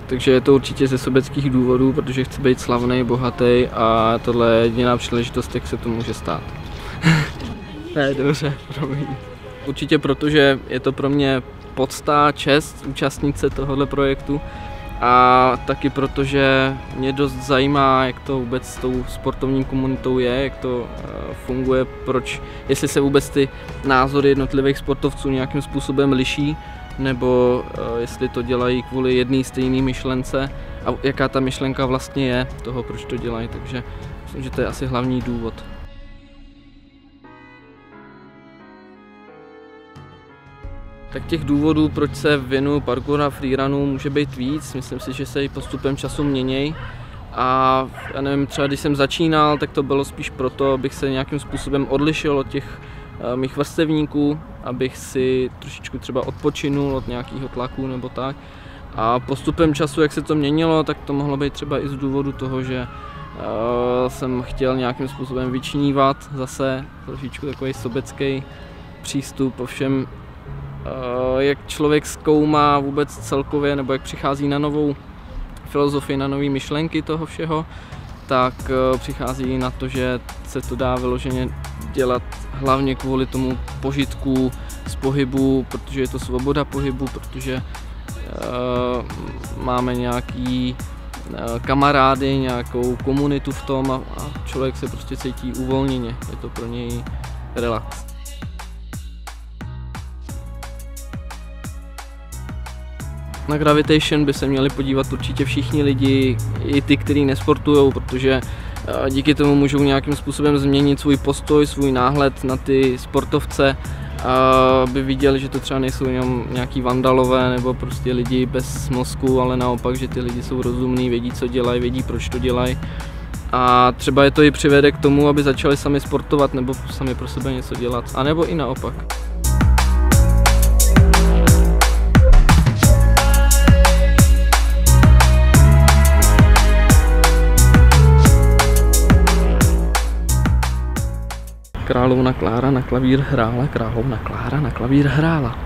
Takže je to určitě ze sobeckých důvodů, protože chci být slavný, bohatý a tohle je jediná příležitost, jak se to může stát. Ne, dobře, promiň. Určitě protože je to pro mě podsta, čest účastnit se tohohle projektu a taky protože mě dost zajímá, jak to vůbec s tou sportovní komunitou je, jak to funguje, jestli se vůbec ty názory jednotlivých sportovců nějakým způsobem liší, nebo jestli to dělají kvůli jedné stejné myšlence a jaká ta myšlenka vlastně je toho, proč to dělají, takže myslím, že to je asi hlavní důvod. Tak těch důvodů, proč se věnuju parkouru a freerunu, může být víc. Myslím si, že se i postupem času mění. A já nevím, třeba když jsem začínal, tak to bylo spíš proto, abych se nějakým způsobem odlišil od těch mých vrstevníků, abych si trošičku třeba odpočinul od nějakého tlaku nebo tak. A postupem času, jak se to měnilo, tak to mohlo být třeba i z důvodu toho, že jsem chtěl nějakým způsobem vyčnívat zase trošičku takový sobecký přístup, ovšem jak člověk zkoumá vůbec celkově, nebo jak přichází na novou filozofii, na nové myšlenky toho všeho, tak přichází na to, že se to dá vyloženě dělat hlavně kvůli tomu požitku z pohybu, protože je to svoboda pohybu, protože máme nějaký kamarády, nějakou komunitu v tom a člověk se prostě cítí uvolněně, je to pro něj relax. Na Gravitation by se měli podívat určitě všichni lidi, i ty, kteří nesportují, protože díky tomu můžou nějakým způsobem změnit svůj postoj, svůj náhled na ty sportovce, aby viděli, že to třeba nejsou jenom nějaký vandalové nebo prostě lidi bez mozku, ale naopak, že ty lidi jsou rozumní, vědí, co dělají, vědí, proč to dělají. A třeba je to i přivede k tomu, aby začali sami sportovat nebo sami pro sebe něco dělat, anebo i naopak. Královna Klára na klavír hrála, královna Klára na klavír hrála.